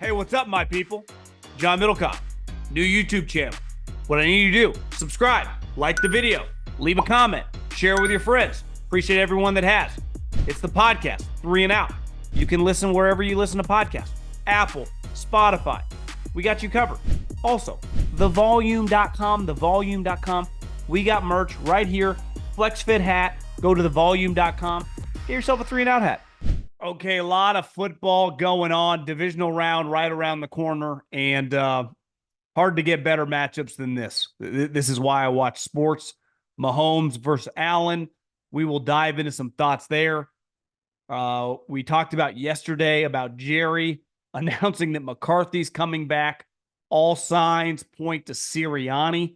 Hey, what's up, my people? John Middlekauff, new YouTube channel. What I need you to do, subscribe, like the video, leave a comment, share with your friends. Appreciate everyone that has. It's the podcast, 3 and Out. You can listen wherever you listen to podcasts. Apple, Spotify. We got you covered. Also, thevolume.com. We got merch right here. FlexFit hat. Go to thevolume.com. Get yourself a 3 and Out hat. Okay, a lot of football going on. Divisional round right around the corner, and hard to get better matchups than this. This is why I watch sports. Mahomes versus Allen. We will dive into some thoughts there. We talked about yesterday about Jerry announcing that McCarthy's coming back. All signs point to Sirianni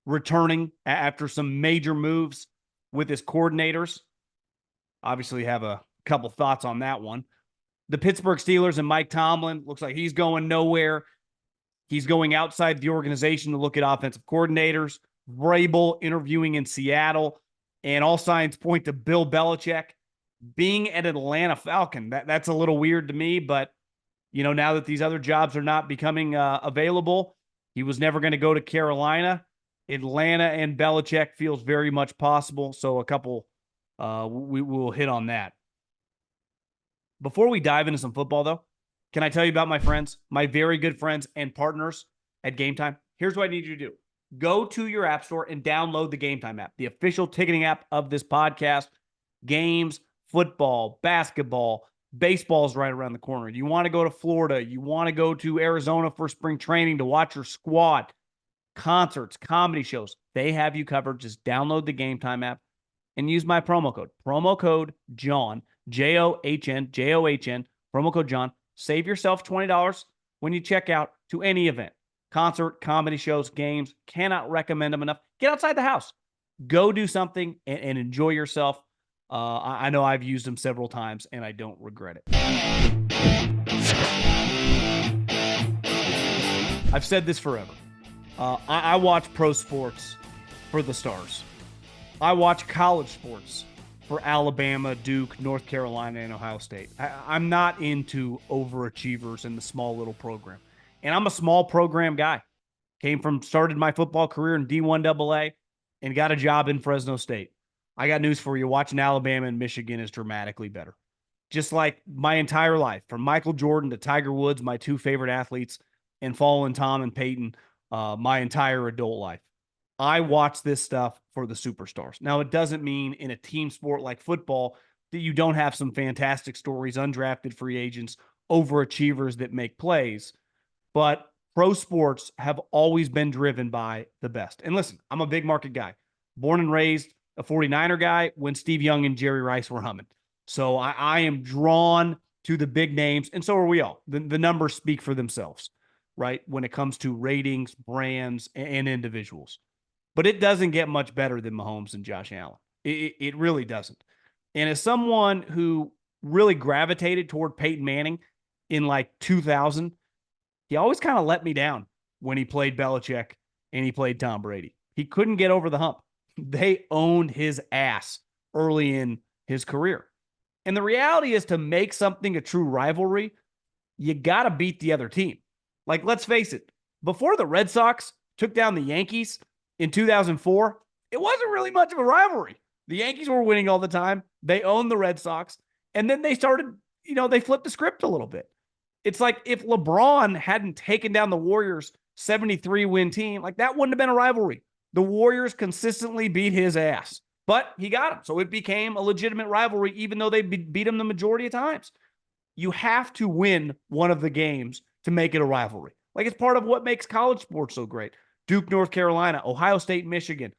returning after some major moves with his coordinators. Obviously have a couple thoughts on that one. The Pittsburgh Steelers and Mike Tomlin, looks like he's going nowhere. He's going outside the organization to look at offensive coordinators. Vrabel interviewing in Seattle, and all signs point to Bill Belichick being an Atlanta Falcon. That's a little weird to me, but you know, now that these other jobs are not becoming available, he was never going to go to Carolina. Atlanta and Belichick feels very much possible. So a couple, we will hit on that. Before we dive into some football, though, can I tell you about my friends, my very good friends and partners at Gametime? Here's what I need you to do. Go to your app store and download the Gametime app, the official ticketing app of this podcast. Games, football, basketball, baseball's right around the corner. You want to go to Florida. You want to go to Arizona for spring training to watch your squad. Concerts, comedy shows, they have you covered. Just download the Gametime app and use my promo code. Promo code JOHN, John, promo code John. Save yourself $20 when you check out to any event. Concert, comedy shows, games. Cannot recommend them enough. Get outside the house. Go do something and enjoy yourself. I know I've used them several times, and I don't regret it. I've said this forever. I watch pro sports for the stars. I watch college sports for Alabama, Duke, North Carolina, and Ohio State. I'm not into overachievers in the small little program. And I'm a small program guy. Started my football career in D1AA and got a job in Fresno State. I got news for you. Watching Alabama and Michigan is dramatically better. Just like my entire life, from Michael Jordan to Tiger Woods, my two favorite athletes, and following Tom and Peyton, my entire adult life. I watch this stuff for the superstars. Now, it doesn't mean in a team sport like football that you don't have some fantastic stories, undrafted free agents, overachievers that make plays. But pro sports have always been driven by the best. And listen, I'm a big market guy. Born and raised a 49er guy when Steve Young and Jerry Rice were humming. So I am drawn to the big names, and so are we all. The numbers speak for themselves, right, when it comes to ratings, brands, and individuals. But it doesn't get much better than Mahomes and Josh Allen. It really doesn't. And as someone who really gravitated toward Peyton Manning in like 2000, he always kind of let me down when he played Belichick and he played Tom Brady. He couldn't get over the hump. They owned his ass early in his career. And the reality is, to make something a true rivalry, you got to beat the other team. Like, let's face it, before the Red Sox took down the Yankees in 2004, it wasn't really much of a rivalry. The Yankees were winning all the time. They owned the Red Sox. And then they started, they flipped the script a little bit. It's like if LeBron hadn't taken down the Warriors' 73-win team, like that wouldn't have been a rivalry. The Warriors consistently beat his ass, but he got him. So it became a legitimate rivalry, even though they beat him the majority of times. You have to win one of the games to make it a rivalry. Like, it's part of what makes college sports so great. Duke, North Carolina, Ohio State, Michigan,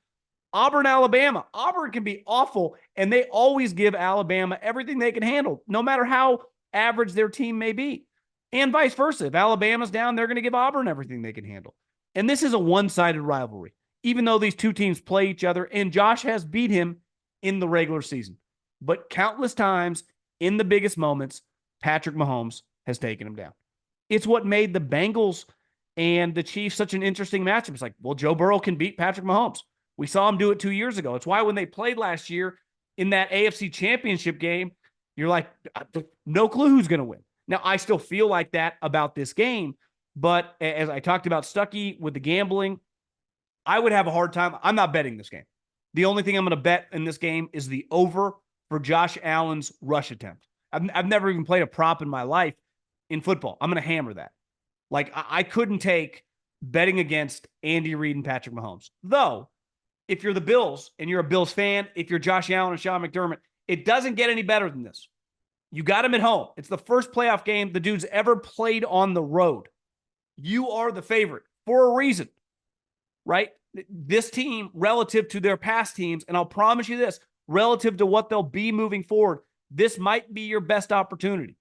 Auburn, Alabama. Auburn can be awful, and they always give Alabama everything they can handle, no matter how average their team may be. And vice versa. If Alabama's down, they're going to give Auburn everything they can handle. And this is a one-sided rivalry, even though these two teams play each other, and Josh has beat him in the regular season. But countless times in the biggest moments, Patrick Mahomes has taken him down. It's what made the Bengals and the Chiefs such an interesting matchup. It's like, well, Joe Burrow can beat Patrick Mahomes. We saw him do it 2 years ago. It's why when they played last year in that AFC Championship game, you're like, no clue who's going to win. Now, I still feel like that about this game, but as I talked about Stuckey with the gambling, I would have a hard time. I'm not betting this game. The only thing I'm going to bet in this game is the over for Josh Allen's rush attempt. I've never even played a prop in my life in football. I'm going to hammer that. Like, I couldn't take betting against Andy Reid and Patrick Mahomes. Though, if you're the Bills and you're a Bills fan, if you're Josh Allen and Sean McDermott, it doesn't get any better than this. You got him at home. It's the first playoff game the dude's ever played on the road. You are the favorite for a reason, right? This team, relative to their past teams, and I'll promise you this, relative to what they'll be moving forward, this might be your best opportunity.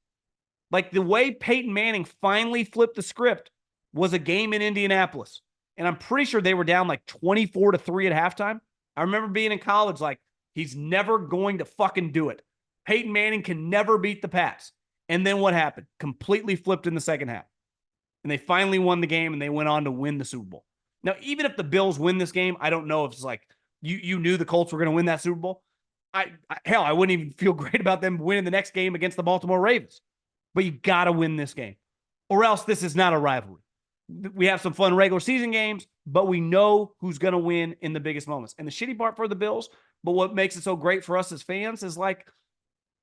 Like the way Peyton Manning finally flipped the script was a game in Indianapolis. And I'm pretty sure they were down like 24-3 at halftime. I remember being in college like, he's never going to fucking do it. Peyton Manning can never beat the Pats. And then what happened? Completely flipped in the second half. And they finally won the game and they went on to win the Super Bowl. Now, even if the Bills win this game, I don't know if it's like you knew the Colts were going to win that Super Bowl. I wouldn't even feel great about them winning the next game against the Baltimore Ravens. But you got to win this game. Or else this is not a rivalry. We have some fun regular season games, but we know who's going to win in the biggest moments. And the shitty part for the Bills, but what makes it so great for us as fans is like,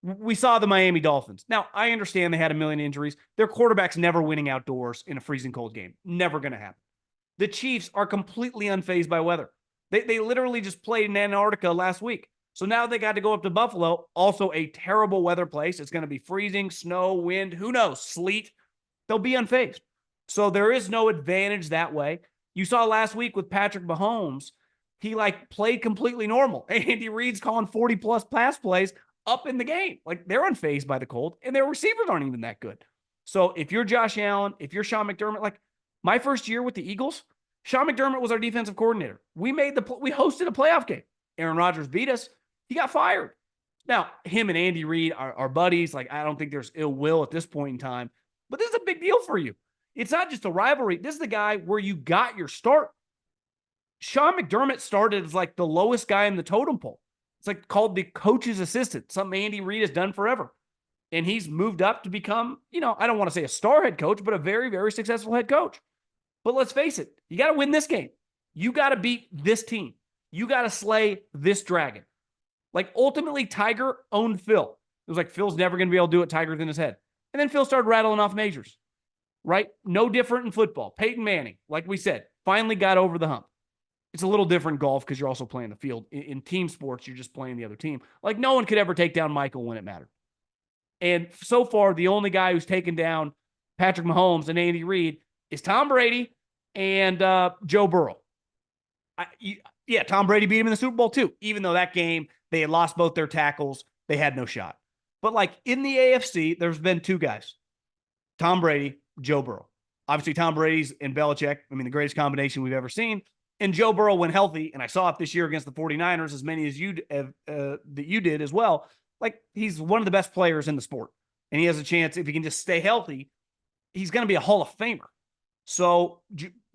we saw the Miami Dolphins. Now, I understand they had a million injuries. Their quarterback's never winning outdoors in a freezing cold game. Never going to happen. The Chiefs are completely unfazed by weather. They literally just played in Antarctica last week. So now they got to go up to Buffalo, also a terrible weather place. It's going to be freezing, snow, wind, who knows, sleet. They'll be unfazed. So there is no advantage that way. You saw last week with Patrick Mahomes, he like played completely normal. Andy Reid's calling 40-plus pass plays up in the game. Like they're unfazed by the cold, and their receivers aren't even that good. So if you're Josh Allen, if you're Sean McDermott, like my first year with the Eagles, Sean McDermott was our defensive coordinator. We hosted a playoff game. Aaron Rodgers beat us. He got fired. Now, him and Andy Reid are buddies. Like, I don't think there's ill will at this point in time, but this is a big deal for you. It's not just a rivalry. This is the guy where you got your start. Sean McDermott started as like the lowest guy in the totem pole. It's like called the coach's assistant, something Andy Reid has done forever. And he's moved up to become, I don't want to say a star head coach, but a very, very successful head coach. But let's face it, you got to win this game. You got to beat this team. You got to slay this dragon. Like ultimately, Tiger owned Phil. It was like Phil's never going to be able to do it. Tiger's in his head. And then Phil started rattling off majors, right? No different in football. Peyton Manning, like we said, finally got over the hump. It's a little different in golf because you're also playing the field. In team sports, you're just playing the other team. Like no one could ever take down Michael when it mattered. And so far, the only guy who's taken down Patrick Mahomes and Andy Reid is Tom Brady and Joe Burrow. Tom Brady beat him in the Super Bowl too, even though that game, they had lost both their tackles. They had no shot. But like in the AFC, there's been two guys, Tom Brady, Joe Burrow. Obviously, Tom Brady's and Belichick, the greatest combination we've ever seen. And Joe Burrow, when healthy, and I saw it this year against the 49ers, as many as you that you did as well, like he's one of the best players in the sport. And he has a chance, if he can just stay healthy, he's going to be a Hall of Famer. So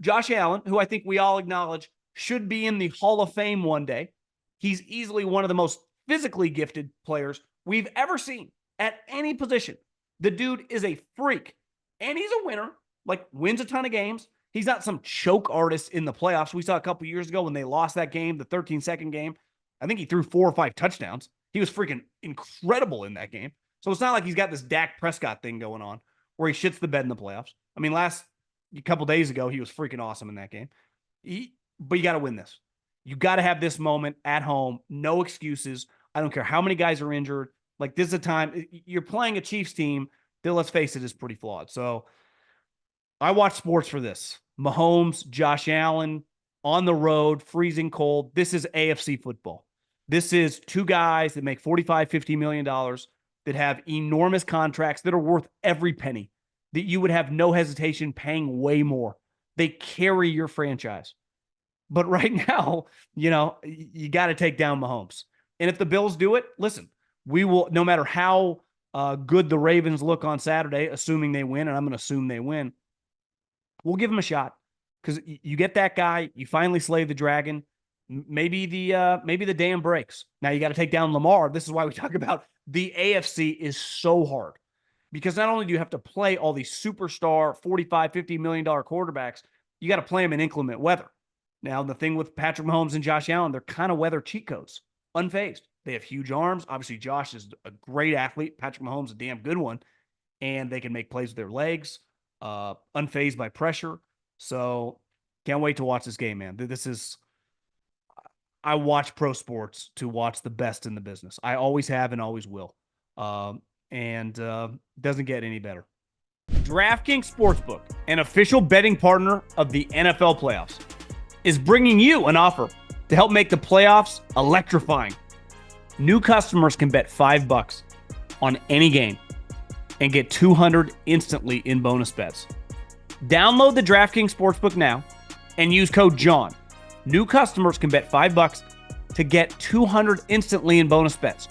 Josh Allen, who I think we all acknowledge should be in the Hall of Fame one day, he's easily one of the most physically gifted players we've ever seen at any position. The dude is a freak, and he's a winner, like wins a ton of games. He's not some choke artist in the playoffs. We saw a couple years ago when they lost that game, the 13-second game. I think he threw 4 or 5 touchdowns. He was freaking incredible in that game. So it's not like he's got this Dak Prescott thing going on where he shits the bed in the playoffs. Last couple days ago, he was freaking awesome in that game. But you got to win this. You got to have this moment at home. No excuses. I don't care how many guys are injured. Like this is a time you're playing a Chiefs team that, let's face it, is pretty flawed. So I watch sports for this. Mahomes, Josh Allen on the road, freezing cold. This is AFC football. This is two guys that make $45, $50 million that have enormous contracts that are worth every penny, that you would have no hesitation paying way more. They carry your franchise. But right now, you got to take down Mahomes. And if the Bills do it, listen, we will, no matter how good the Ravens look on Saturday, assuming they win, and I'm going to assume they win, we'll give them a shot. Because you get that guy, you finally slay the dragon. Maybe the dam breaks. Now you got to take down Lamar. This is why we talk about the AFC is so hard. because not only do you have to play all these superstar $45, $50 million quarterbacks, you got to play them in inclement weather. Now, the thing with Patrick Mahomes and Josh Allen, they're kind of weather cheat codes, unfazed. They have huge arms. Obviously, Josh is a great athlete. Patrick Mahomes, a damn good one. And they can make plays with their legs, unfazed by pressure. So can't wait to watch this game, man. I watch pro sports to watch the best in the business. I always have and always will. And doesn't get any better. DraftKings Sportsbook, an official betting partner of the NFL playoffs, is bringing you an offer to help make the playoffs electrifying. New customers can bet $5 on any game and get $200 instantly in bonus bets. Download the DraftKings Sportsbook now and use code JOHN. New customers can bet $5 to get $200 instantly in bonus bets.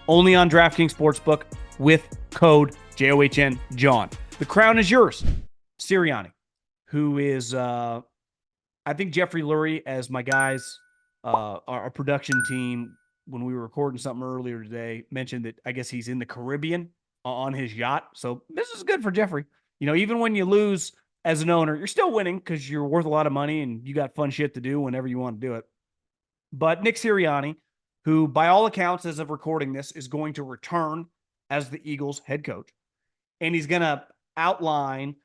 Only on DraftKings Sportsbook with code JOHN, John. The crown is yours. Sirianni, who is, I think Jeffrey Lurie, as my guys, our production team, when we were recording something earlier today, mentioned that I guess he's in the Caribbean on his yacht. So this is good for Jeffrey. You know, even when you lose as an owner, you're still winning because you're worth a lot of money and you got fun shit to do whenever you want to do it. But Nick Sirianni, who by all accounts, as of recording this, is going to return as the Eagles head coach. And he's going to outline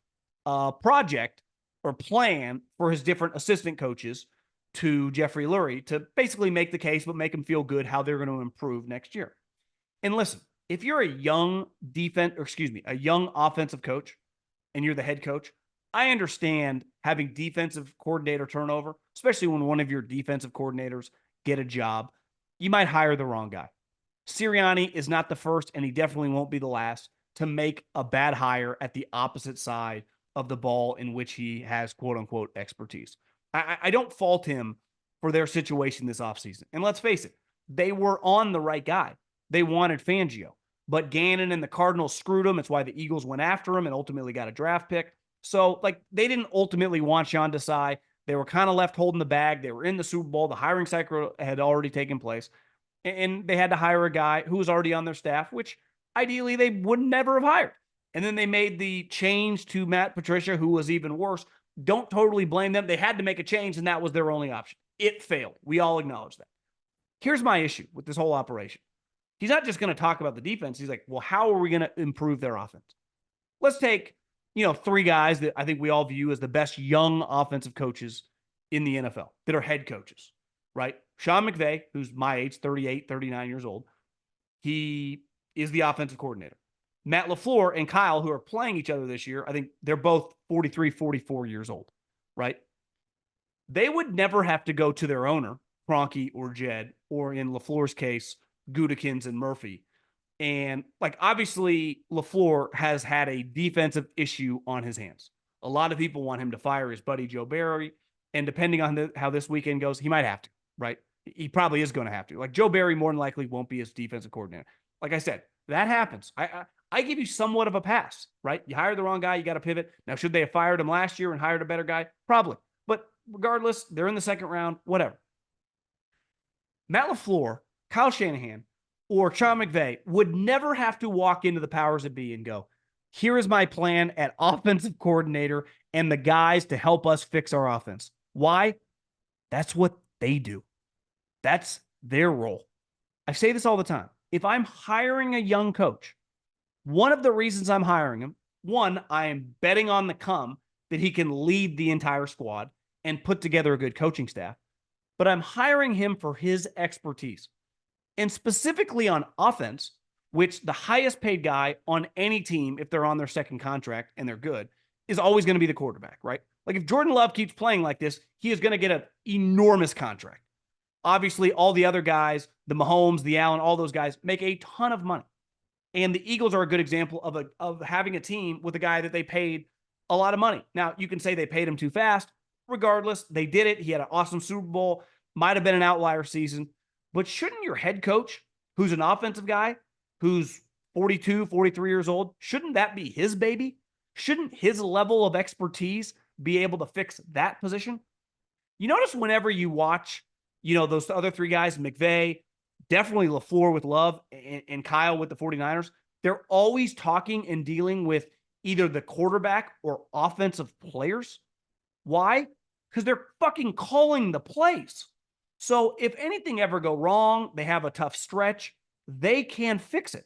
a project or plan for his different assistant coaches to Jeffrey Lurie to basically make the case, but make him feel good how they're going to improve next year. And listen, if you're a young a young offensive coach and you're the head coach, I understand having defensive coordinator turnover, especially when one of your defensive coordinators get a job. You might hire the wrong guy. Sirianni is not the first, and he definitely won't be the last to make a bad hire at the opposite side of the ball in which he has quote-unquote expertise. I don't fault him for their situation this offseason. And let's face it, they were on the right guy. They wanted Fangio. But Gannon and the Cardinals screwed him. It's why the Eagles went after him and ultimately got a draft pick. So, they didn't ultimately want Sean Desai. They were kind of left holding the bag. They were in the Super Bowl. The hiring cycle had already taken place. And they had to hire a guy who was already on their staff, which ideally they would never have hired. And then they made the change to Matt Patricia, who was even worse. Don't totally blame them. They had to make a change, and that was their only option. It failed. We all acknowledge that. Here's my issue with this whole operation. He's not just going to talk about the defense. He's like, well, how are we going to improve their offense? Let's take, three guys that I think we all view as the best young offensive coaches in the NFL that are head coaches, right? Sean McVay, who's my age, 38, 39 years old. He is the offensive coordinator. Matt LaFleur and Kyle, who are playing each other this year, I think they're both 43, 44 years old, right? They would never have to go to their owner, Kroenke or Jed, or in LaFleur's case, Gudikins and Murphy. And obviously LaFleur has had a defensive issue on his hands. A lot of people want him to fire his buddy Joe Barry. And depending on how this weekend goes, he might have to, right? He probably is going to have to. Joe Barry more than likely won't be his defensive coordinator. Like I said, that happens. I give you somewhat of a pass, right? You hire the wrong guy, you got to pivot. Now, should they have fired him last year and hired a better guy? Probably. But regardless, they're in the second round, whatever. Matt LaFleur, Kyle Shanahan, or Sean McVay would never have to walk into the powers that be and go, here is my plan at offensive coordinator and the guys to help us fix our offense. Why? That's what they do. That's their role. I say this all the time. If I'm hiring a young coach, one of the reasons I'm hiring him, one, I am betting on the come that he can lead the entire squad and put together a good coaching staff, but I'm hiring him for his expertise. And specifically on offense, which the highest paid guy on any team, if they're on their second contract and they're good, is always going to be the quarterback, right? If Jordan Love keeps playing like this, he is going to get an enormous contract. Obviously, all the other guys, the Mahomes, the Allen, all those guys make a ton of money. And the Eagles are a good example of having a team with a guy that they paid a lot of money. Now, you can say they paid him too fast. Regardless, they did it. He had an awesome Super Bowl. Might have been an outlier season. But shouldn't your head coach, who's an offensive guy, who's 42, 43 years old, shouldn't that be his baby? Shouldn't his level of expertise be able to fix that position? You notice whenever you watch, those other three guys, McVay, definitely LaFleur with Love, and Kyle with the 49ers, they're always talking and dealing with either the quarterback or offensive players. Why? Because they're fucking calling the plays. So if anything ever go wrong, they have a tough stretch, they can fix it.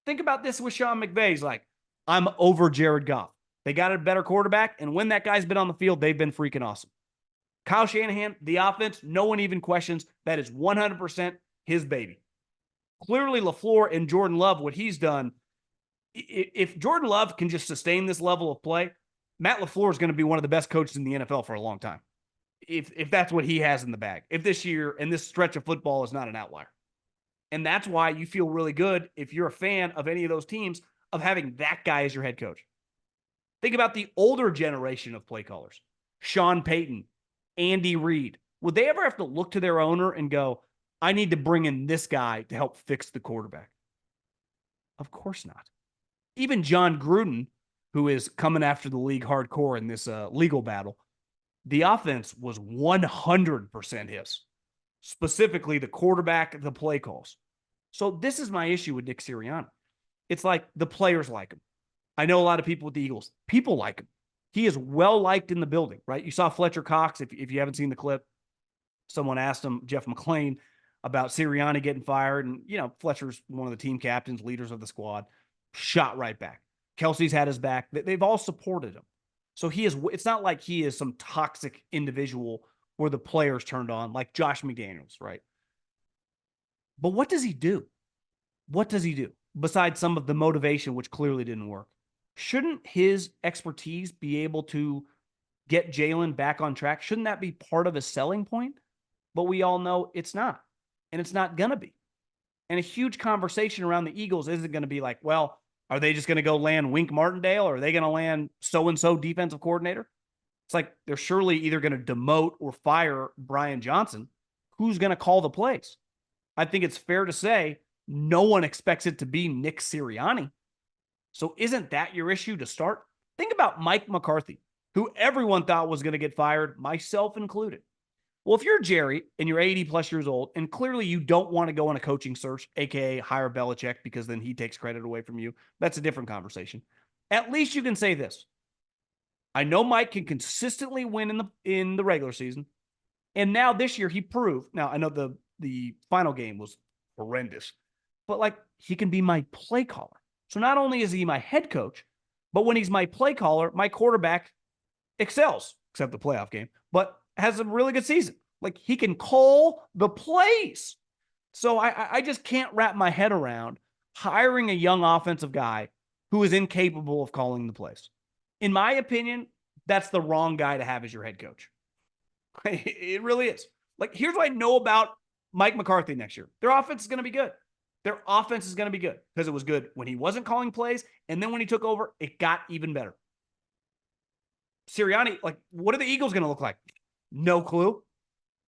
Think about this with Sean McVay. He's like, I'm over Jared Goff. They got a better quarterback, and when that guy's been on the field, they've been freaking awesome. Kyle Shanahan, the offense, no one even questions. That is 100% his baby. Clearly, LaFleur and Jordan Love, what he's done, if Jordan Love can just sustain this level of play, Matt LaFleur is going to be one of the best coaches in the NFL for a long time. If that's what he has in the bag. If this year and this stretch of football is not an outlier. And that's why you feel really good if you're a fan of any of those teams of having that guy as your head coach. Think about the older generation of play callers. Sean Payton, Andy Reid. Would they ever have to look to their owner and go, I need to bring in this guy to help fix the quarterback? Of course not. Even John Gruden, who is coming after the league hardcore in this legal battle, the offense was 100% his. Specifically, the quarterback, the play calls. So this is my issue with Nick Sirianni. It's like the players like him. I know a lot of people with the Eagles. People like him. He is well-liked in the building, right? You saw Fletcher Cox, if you haven't seen the clip. Someone asked him, Jeff McClain, about Sirianni getting fired. And, Fletcher's one of the team captains, leaders of the squad. Shot right back. Kelsey's had his back. They've all supported him. So it's not like he is some toxic individual where the players turned on, like Josh McDaniels, right? But what does he do? What does he do besides some of the motivation, which clearly didn't work? Shouldn't his expertise be able to get Jalen back on track? Shouldn't that be part of a selling point? But we all know it's not, and it's not going to be. And a huge conversation around the Eagles isn't going to be like, well, are they just going to go land Wink Martindale, or are they going to land so-and-so defensive coordinator? It's like they're surely either going to demote or fire Brian Johnson. Who's going to call the plays? I think it's fair to say no one expects it to be Nick Sirianni. So isn't that your issue to start? Think about Mike McCarthy, who everyone thought was going to get fired, myself included. Well, if you're Jerry and you're 80 plus years old, and clearly you don't want to go on a coaching search, aka hire Belichick, because then he takes credit away from you. That's a different conversation. At least you can say this. I know Mike can consistently win in the regular season. And now this year he proved. Now I know the final game was horrendous, but he can be my play caller. So not only is he my head coach, but when he's my play caller, my quarterback excels, except the playoff game, but has a really good season. He can call the plays. So I just can't wrap my head around hiring a young offensive guy who is incapable of calling the plays. In my opinion, that's the wrong guy to have as your head coach. It really is. Here's what I know about Mike McCarthy next year. Their offense is going to be good. Their offense is going to be good because it was good when he wasn't calling plays. And then when he took over, it got even better. Sirianni, what are the Eagles going to look like? No clue.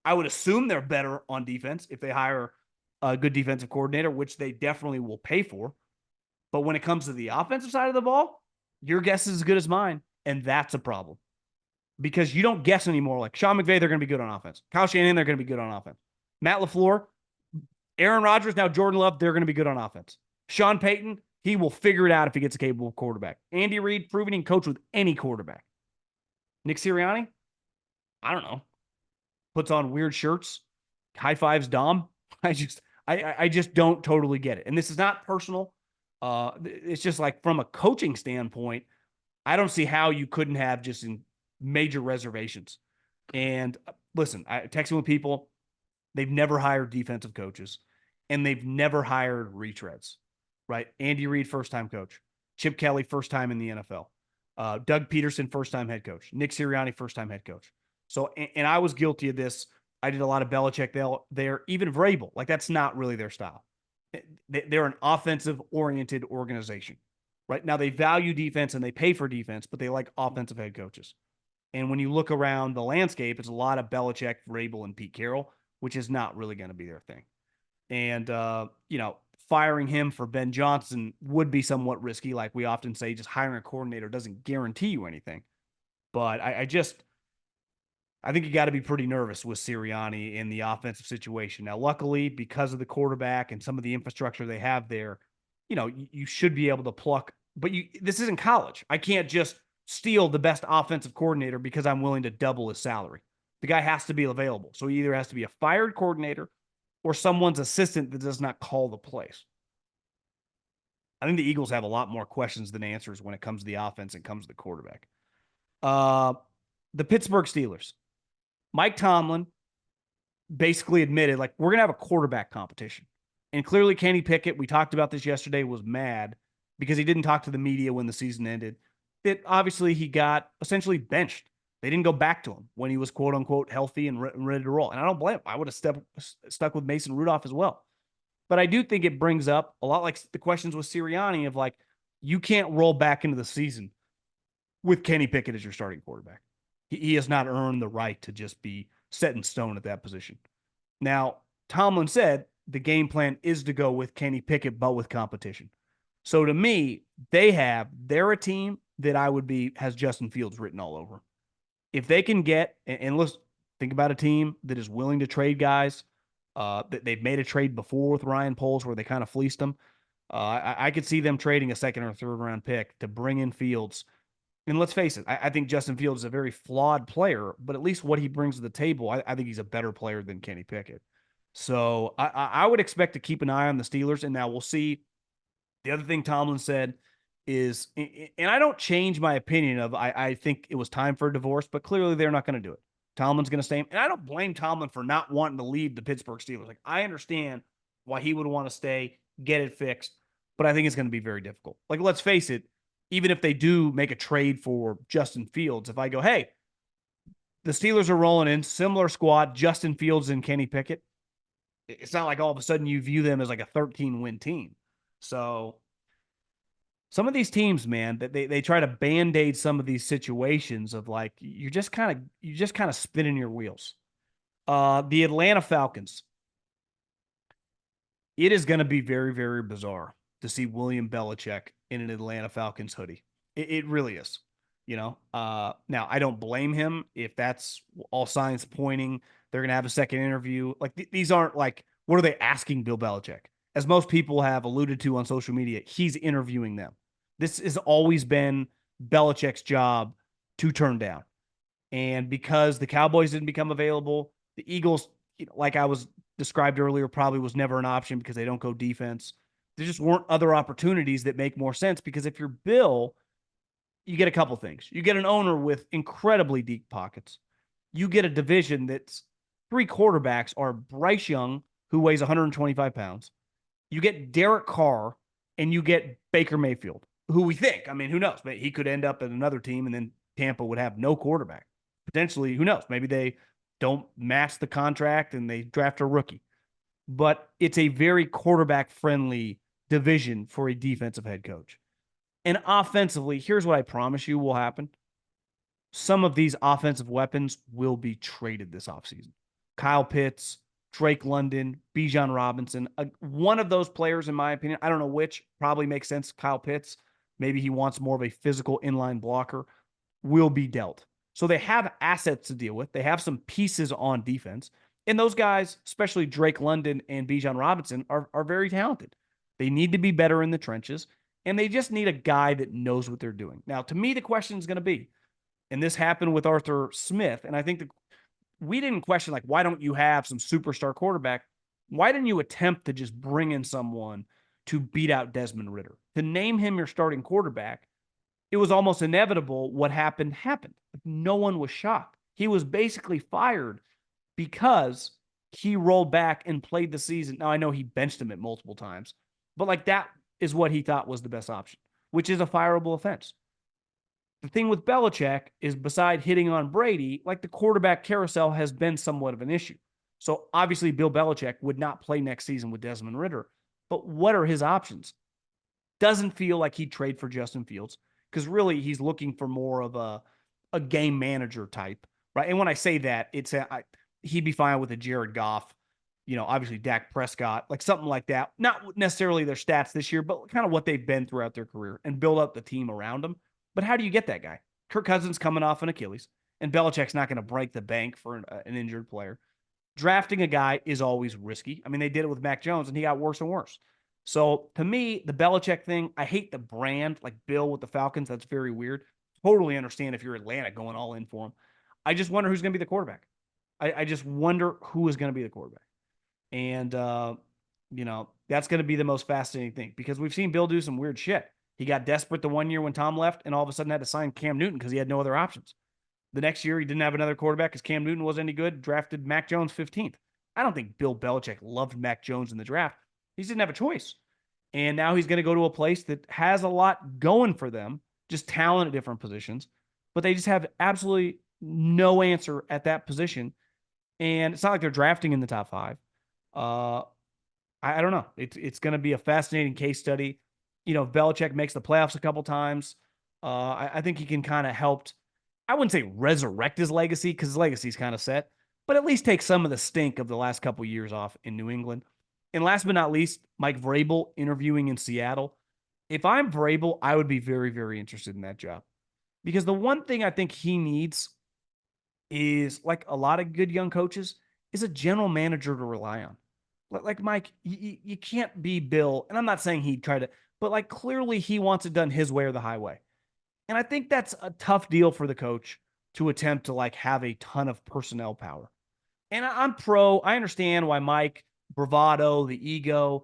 I would assume they're better on defense if they hire a good defensive coordinator, which they definitely will pay for. But when it comes to the offensive side of the ball, your guess is as good as mine. And that's a problem because you don't guess anymore. Like Sean McVay, they're going to be good on offense. Kyle Shanahan, they're going to be good on offense. Matt LaFleur, Aaron Rodgers, now Jordan Love, they're going to be good on offense. Sean Payton, he will figure it out if he gets a capable quarterback. Andy Reid, proven he can coach with any quarterback. Nick Sirianni, I don't know. Puts on weird shirts, high fives Dom. I just don't totally get it. And this is not personal. It's just from a coaching standpoint, I don't see how you couldn't have just in major reservations. And listen, I texting with people, they've never hired defensive coaches, and they've never hired retreads, right? Andy Reid, first-time coach. Chip Kelly, first time in the NFL. Doug Peterson, first-time head coach. Nick Sirianni, first-time head coach. So, and I was guilty of this. I did a lot of Belichick there, even Vrabel. That's not really their style. They're an offensive-oriented organization, right? Now, they value defense and they pay for defense, but they like offensive head coaches. And when you look around the landscape, it's a lot of Belichick, Vrabel, and Pete Carroll, which is not really going to be their thing. And, firing him for Ben Johnson would be somewhat risky. Like we often say, just hiring a coordinator doesn't guarantee you anything. But I think you got to be pretty nervous with Sirianni in the offensive situation. Now, luckily, because of the quarterback and some of the infrastructure they have there, you should be able to pluck, but this isn't college. I can't just steal the best offensive coordinator because I'm willing to double his salary. The guy has to be available. So he either has to be a fired coordinator or someone's assistant that does not call the plays. I think the Eagles have a lot more questions than answers when it comes to the offense and comes to the quarterback. The Pittsburgh Steelers. Mike Tomlin basically admitted, like, we're going to have a quarterback competition. And clearly Kenny Pickett, we talked about this yesterday, was mad because he didn't talk to the media when the season ended. That obviously he got essentially benched. They didn't go back to him when he was quote unquote healthy and ready to roll. And I don't blame him. I would have stuck with Mason Rudolph as well. But I do think it brings up a lot like the questions with Sirianni of like, you can't roll back into the season with Kenny Pickett as your starting quarterback. He has not earned the right to just be set in stone at that position. Now, Tomlin said the game plan is to go with Kenny Pickett, but with competition. So to me, they're a team that I would be, has Justin Fields written all over. If they can get, and let's think about a team that is willing to trade guys, that they've made a trade before with Ryan Poles where they kind of fleeced them. I could see them trading a second or third round pick to bring in Fields. And let's face it, I think Justin Fields is a very flawed player, but at least what he brings to the table, I think he's a better player than Kenny Pickett. So I would expect to keep an eye on the Steelers, and now we'll see. The other thing Tomlin said is, and I don't change my opinion of, I think it was time for a divorce, but clearly they're not going to do it. Tomlin's going to stay. And I don't blame Tomlin for not wanting to leave the Pittsburgh Steelers. Like, I understand why he would want to stay, get it fixed, but I think it's going to be very difficult. Like, let's face it, even if they do make a trade for Justin Fields, if I go, hey, the Steelers are rolling in, similar squad, Justin Fields and Kenny Pickett, it's not like all of a sudden you view them as like a 13-win team. So some of these teams, man, that they try to band-aid some of these situations of like, you're just kind of spinning your wheels. The Atlanta Falcons. It is going to be very, very bizarre to see William Belichick in an Atlanta Falcons hoodie. It really is. Now I don't blame him if that's all signs pointing. They're going to have a second interview. Like, these aren't like, what are they asking Bill Belichick? As most people have alluded to on social media, he's interviewing them. This has always been Belichick's job to turn down. And because the Cowboys didn't become available, the Eagles, like I was described earlier, probably was never an option because they don't go defense. There just weren't other opportunities that make more sense, because if you're Bill, you get a couple things. You get an owner with incredibly deep pockets. You get a division that's 3 quarterbacks are Bryce Young, who weighs 125 pounds. You get Derek Carr, and you get Baker Mayfield, who we think, I mean, who knows? He could end up at another team, and then Tampa would have no quarterback. Potentially, who knows? Maybe they don't match the contract and they draft a rookie. But it's a very quarterback-friendly division for a defensive head coach. And offensively, here's what I promise you will happen. Some of these offensive weapons will be traded this offseason. Kyle Pitts, Drake London, Bijan Robinson. One of those players, in my opinion, I don't know which, probably makes sense. Kyle Pitts, maybe he wants more of a physical inline blocker, will be dealt. So they have assets to deal with. They have some pieces on defense. And those guys, especially Drake London and Bijan Robinson, are very talented. They need to be better in the trenches, and they just need a guy that knows what they're doing. Now, to me, the question is going to be, and this happened with Arthur Smith, and I think we didn't question, like, why don't you have some superstar quarterback? Why didn't you attempt to just bring in someone to beat out Desmond Ridder? To name him your starting quarterback, it was almost inevitable what happened. No one was shocked. He was basically fired because he rolled back and played the season. Now, I know he benched him at multiple times, but like, that is what he thought was the best option, which is a fireable offense. The thing with Belichick is, beside hitting on Brady, like, the quarterback carousel has been somewhat of an issue. So obviously Bill Belichick would not play next season with Desmond Ridder, but what are his options? Doesn't feel like he'd trade for Justin Fields, because really he's looking for more of a game manager type, right? And when I say that, he'd be fine with a Jared Goff, obviously Dak Prescott, like something like that. Not necessarily their stats this year, but kind of what they've been throughout their career, and build up the team around them. But how do you get that guy? Kirk Cousins coming off an Achilles, and Belichick's not going to break the bank for an injured player. Drafting a guy is always risky. I mean, they did it with Mac Jones, and he got worse and worse. So to me, the Belichick thing, I hate the brand, like Bill with the Falcons. That's very weird. Totally understand if you're Atlanta going all in for him. I just wonder who's going to be the quarterback. I just wonder who is going to be the quarterback. And, that's going to be the most fascinating thing because we've seen Bill do some weird shit. He got desperate the one year when Tom left and all of a sudden had to sign Cam Newton because he had no other options. The next year, he didn't have another quarterback because Cam Newton wasn't any good, drafted Mac Jones 15th. I don't think Bill Belichick loved Mac Jones in the draft. He didn't have a choice. And now he's going to go to a place that has a lot going for them, just talent at different positions, but they just have absolutely no answer at that position. And it's not like they're drafting in the top 5. I don't know. It's going to be a fascinating case study. If Belichick makes the playoffs a couple times, I think he can kind of help. I wouldn't say resurrect his legacy because his legacy is kind of set, but at least take some of the stink of the last couple years off in New England. And last but not least, Mike Vrabel interviewing in Seattle. If I'm Vrabel, I would be very, very interested in that job because the one thing I think he needs is, like a lot of good young coaches, is a general manager to rely on. Like Mike, you can't be Bill, and I'm not saying he tried to, but like clearly he wants it done his way or the highway. And I think that's a tough deal for the coach to attempt to like have a ton of personnel power. And I'm pro. I understand why Mike, bravado, the ego,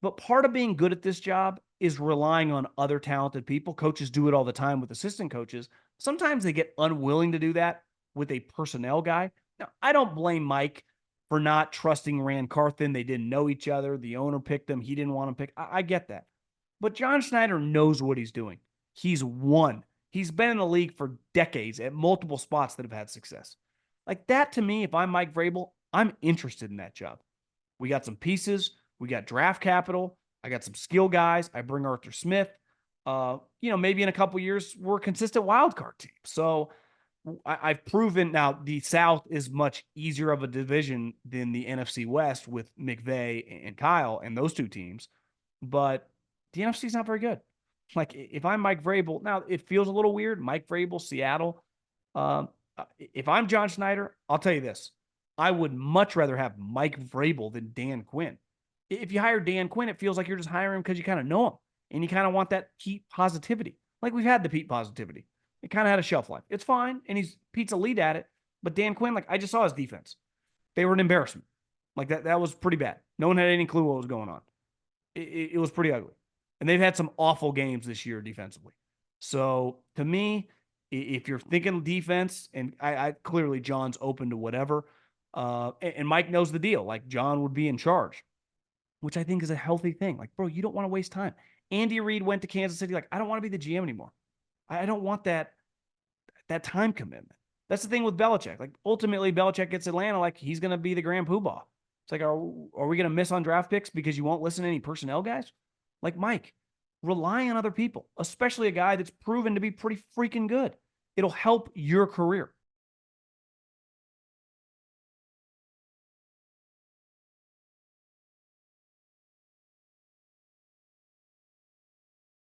but part of being good at this job is relying on other talented people. Coaches do it all the time with assistant coaches. Sometimes they get unwilling to do that with a personnel guy. Now, I don't blame Mike for not trusting Rand Carthen. They didn't know each other. The owner picked him. He didn't want him picked. I get that. But John Schneider knows what he's doing. He's won. He's been in the league for decades at multiple spots that have had success. Like that to me, if I'm Mike Vrabel, I'm interested in that job. We got some pieces. We got draft capital. I got some skill guys. I bring Arthur Smith. Maybe in a couple years, we're a consistent wild card team. So I've proven now the South is much easier of a division than the NFC West with McVay and Kyle and those two teams. But the NFC is not very good. Like if I'm Mike Vrabel, now it feels a little weird. Mike Vrabel, Seattle. If I'm John Schneider, I'll tell you this. I would much rather have Mike Vrabel than Dan Quinn. If you hire Dan Quinn, it feels like you're just hiring him because you kind of know him and you kind of want that Pete positivity. Like we've had the Pete positivity. It kind of had a shelf life. It's fine, and Pete's a lead at it. But Dan Quinn, like I just saw his defense. They were an embarrassment. Like that was pretty bad. No one had any clue what was going on. It was pretty ugly. And they've had some awful games this year defensively. So to me, if you're thinking defense, and I clearly John's open to whatever, and Mike knows the deal. Like John would be in charge, which I think is a healthy thing. Like, bro, you don't want to waste time. Andy Reid went to Kansas City. Like, I don't want to be the GM anymore. I don't want that time commitment. That's the thing with Belichick. Like, ultimately, Belichick gets Atlanta. Like, he's going to be the grand poobah. It's like, are we going to miss on draft picks because you won't listen to any personnel guys? Like Mike, rely on other people, especially a guy that's proven to be pretty freaking good. It'll help your career.